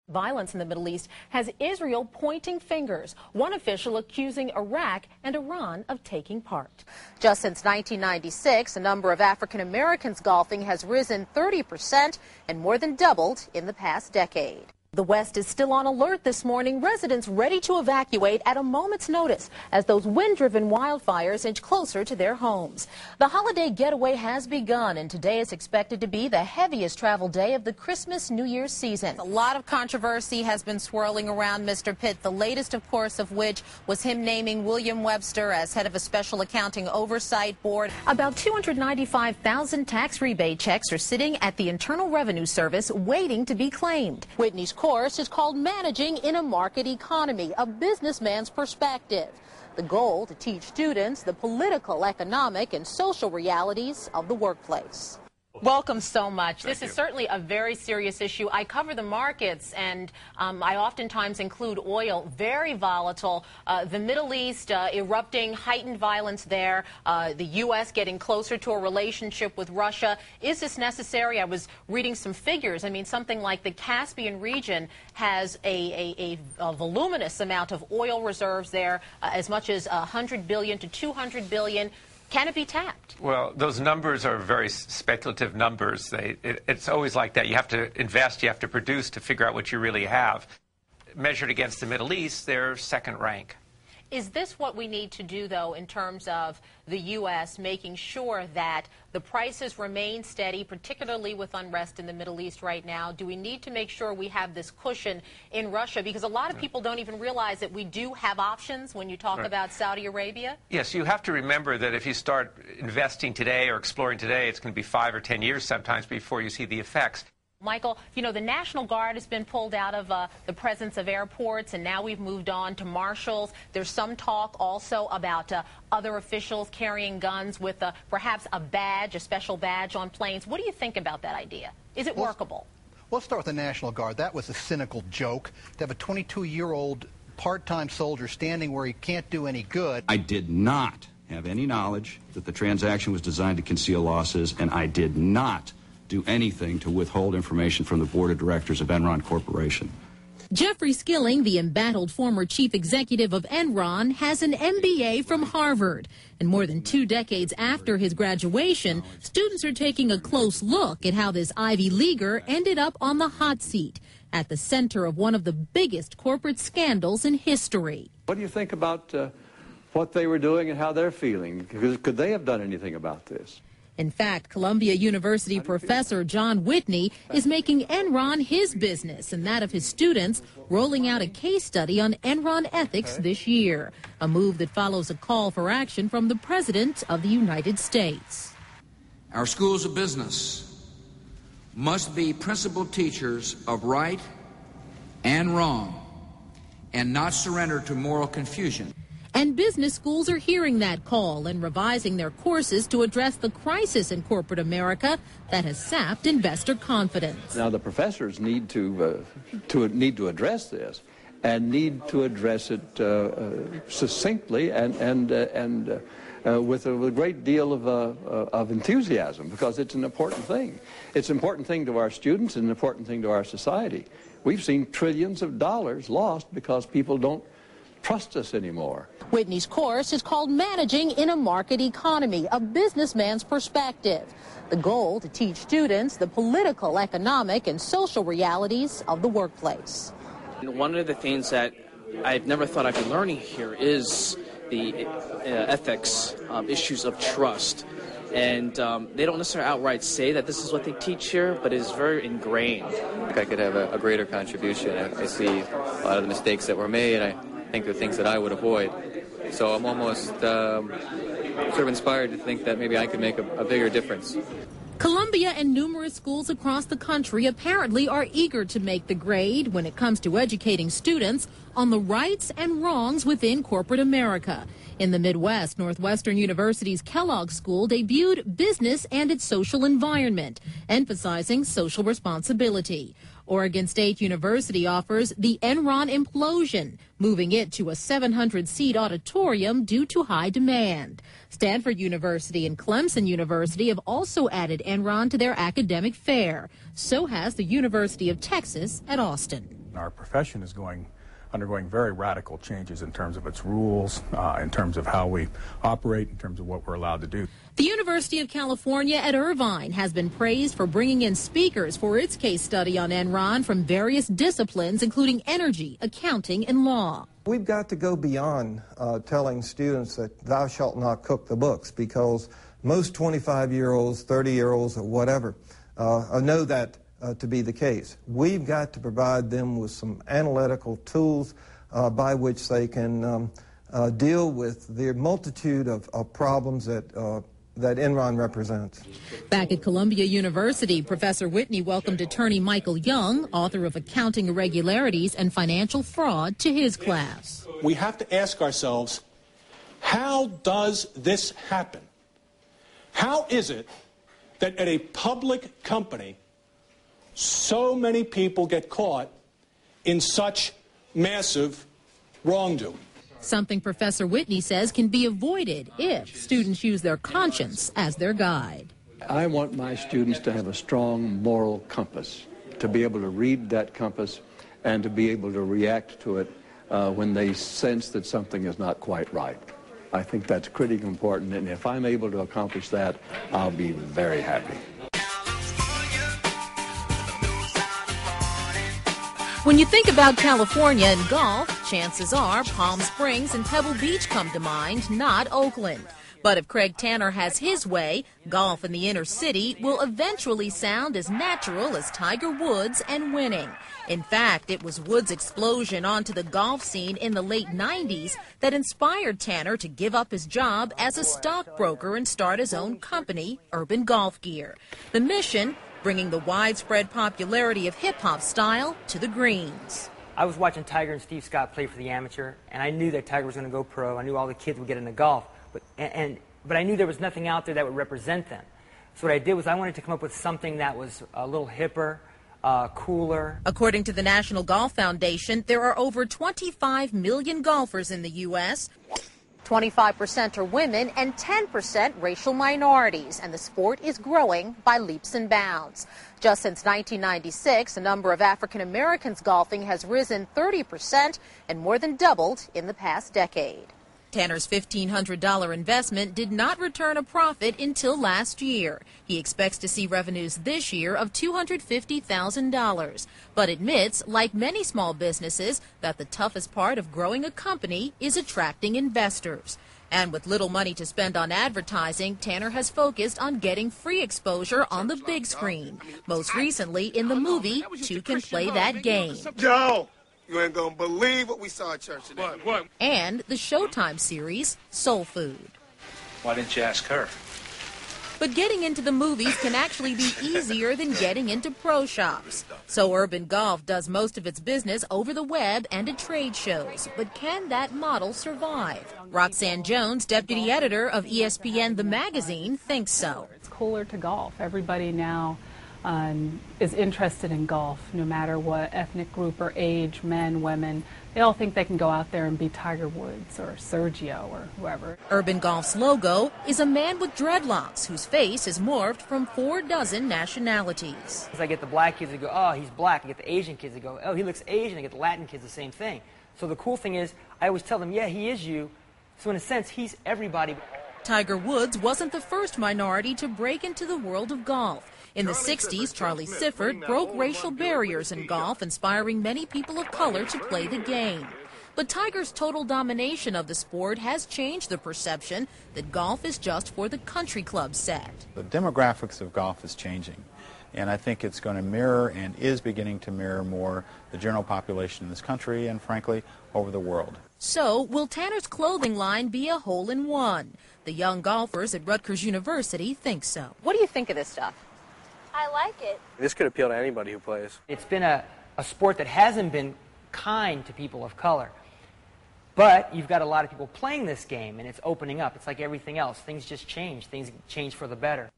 Violence in the Middle East has Israel pointing fingers, one official accusing Iraq and Iran of taking part. Just since 1996, the number of African Americans golfing has risen 30% and more than doubled in the past decade. The West is still on alert this morning, residents ready to evacuate at a moment's notice as those wind-driven wildfires inch closer to their homes. The holiday getaway has begun, and today is expected to be the heaviest travel day of the Christmas-New Year's season. A lot of controversy has been swirling around Mr. Pitt, the latest, of course, of which was him naming William Webster as head of a special accounting oversight board. About 295,000 tax rebate checks are sitting at the Internal Revenue Service waiting to be claimed. Whitney's course is called Managing in a Market Economy, a businessman's perspective. The goal to teach students the political, economic, and social realities of the workplace. Welcome so much. This is certainly a very serious issue. I cover the markets, and I oftentimes include oil, very volatile. The Middle East erupting, heightened violence there. The U.S. getting closer to a relationship with Russia. Is this necessary? I was reading some figures. I mean, something like the Caspian region has a voluminous amount of oil reserves there, as much as 100 billion to 200 billion. Can it be tapped? Well, those numbers are very speculative numbers. It's always like that. You have to invest, you have to produce to figure out what you really have. Measured against the Middle East, they're second rank. Is this what we need to do, though, in terms of the U.S. making sure that the prices remain steady, particularly with unrest in the Middle East right now? Do we need to make sure we have this cushion in Russia? Because a lot of people don't even realize that we do have options when you talk about Saudi Arabia. Yes, you have to remember that if you start investing today or exploring today, it's going to be 5 or 10 years sometimes before you see the effects. Michael, you know, the National Guard has been pulled out of the presence of airports, and now we've moved on to marshals. There's some talk also about other officials carrying guns with perhaps a badge, a special badge on planes. What do you think about that idea? Is it workable? Let's start with the National Guard. That was a cynical joke. To have a 22-year-old part-time soldier standing where he can't do any good. I did not have any knowledge that the transaction was designed to conceal losses, and I did not do anything to withhold information from the board of directors of Enron Corporation. Jeffrey Skilling, the embattled former chief executive of Enron, has an MBA from Harvard. And more than 2 decades after his graduation, students are taking a close look at how this Ivy Leaguer ended up on the hot seat at the center of one of the biggest corporate scandals in history. What do you think about what they were doing and how they're feeling? Could they have done anything about this? In fact, Columbia University professor John Whitney is making Enron his business and that of his students, rolling out a case study on Enron ethics this year, a move that follows a call for action from the President of the United States. Our schools of business must be principled teachers of right and wrong and not surrender to moral confusion. And business schools are hearing that call and revising their courses to address the crisis in corporate America that has sapped investor confidence. Now, the professors need to address this, and need to address it succinctly and with a great deal of enthusiasm, because it's an important thing. It's an important thing to our students and an important thing to our society. We've seen trillions of dollars lost because people don't trust us anymore. Whitney's course is called Managing in a Market Economy, a businessman's perspective. The goal to teach students the political, economic, and social realities of the workplace. One of the things that I've never thought I'd be learning here is the ethics, issues of trust. And they don't necessarily outright say that this is what they teach here, but it's very ingrained. I think I could have a greater contribution. I see a lot of the mistakes that were made. I think they're things that I would avoid. So I'm almost sort of inspired to think that maybe I could make a bigger difference. Columbia and numerous schools across the country apparently are eager to make the grade when it comes to educating students on the rights and wrongs within corporate America. In the Midwest, Northwestern University's Kellogg School debuted Business and Its Social Environment, emphasizing social responsibility. Oregon State University offers the Enron Implosion, moving it to a 700-seat auditorium due to high demand. Stanford University and Clemson University have also added Enron to their academic fare. So has the University of Texas at Austin. and our profession is undergoing very radical changes in terms of its rules, in terms of how we operate, in terms of what we're allowed to do. The University of California at Irvine has been praised for bringing in speakers for its case study on Enron from various disciplines, including energy, accounting, and law. We've got to go beyond telling students that thou shalt not cook the books, because most 25-year-olds, 30-year-olds, or whatever know that to be the case. We've got to provide them with some analytical tools by which they can deal with the multitude of problems that Enron represents. Back at Columbia University, Professor Whitney welcomed attorney Michael Young, author of Accounting Irregularities and Financial Fraud, to his class. We have to ask ourselves, how does this happen? How is it that at a public company, so many people get caught in such massive wrongdoing? Something Professor Whitney says can be avoided if students use their conscience as their guide. I want my students to have a strong moral compass, to be able to read that compass and to be able to react to it when they sense that something is not quite right. I think that's critically important, and if I'm able to accomplish that, I'll be very happy. When you think about California and golf, chances are Palm Springs and Pebble Beach come to mind, not Oakland. But if Craig Tanner has his way, golf in the inner city will eventually sound as natural as Tiger Woods and winning. In fact, it was Woods' explosion onto the golf scene in the late 90s that inspired Tanner to give up his job as a stockbroker and start his own company, Urban Golf Gear. The mission, bringing the widespread popularity of hip-hop style to the greens. I was watching Tiger and Steve Scott play for the amateur, and I knew that Tiger was going to go pro. I knew all the kids would get into golf, but I knew there was nothing out there that would represent them. So what I did was I wanted to come up with something that was a little hipper, cooler. According to the National Golf Foundation, there are over 25 million golfers in the U.S., 25% are women and 10% racial minorities, and the sport is growing by leaps and bounds. Just since 1996, the number of African Americans golfing has risen 30% and more than doubled in the past decade. Tanner's $1,500 investment did not return a profit until last year. He expects to see revenues this year of $250,000, but admits, like many small businesses, that the toughest part of growing a company is attracting investors. And with little money to spend on advertising, Tanner has focused on getting free exposure on the big screen. Most recently in the movie, Two Can Play That Game. Joe! You ain't gonna believe what we saw at church today. What? And the Showtime series, Soul Food. Why didn't you ask her? But getting into the movies can actually be easier than getting into pro shops. So Urban Golf does most of its business over the web and at trade shows. But can that model survive? Roxanne Jones, deputy editor of ESPN The Magazine, thinks so. It's cooler to golf. Everybody now is interested in golf, no matter what ethnic group or age, men, women. They all think they can go out there and be Tiger Woods or Sergio or whoever. Urban Golf's logo is a man with dreadlocks whose face is morphed from 4 dozen nationalities. I get the black kids that go, oh, he's black. I get the Asian kids that go, oh, he looks Asian. I get the Latin kids the same thing. So the cool thing is, I always tell them, yeah, he is you. So in a sense, he's everybody. Tiger Woods wasn't the first minority to break into the world of golf. In the 60s, Charlie Sifford broke racial barriers in golf, inspiring many people of color to play the game. But Tiger's total domination of the sport has changed the perception that golf is just for the country club set. The demographics of golf is changing, and I think it's going to mirror and is beginning to mirror more the general population in this country and, frankly, over the world. So, will Tanner's clothing line be a hole-in-one? The young golfers at Rutgers University think so. What do you think of this stuff? I like it. This could appeal to anybody who plays. It's been a sport that hasn't been kind to people of color. But you've got a lot of people playing this game, and it's opening up. It's like everything else. Things just change. Things change for the better.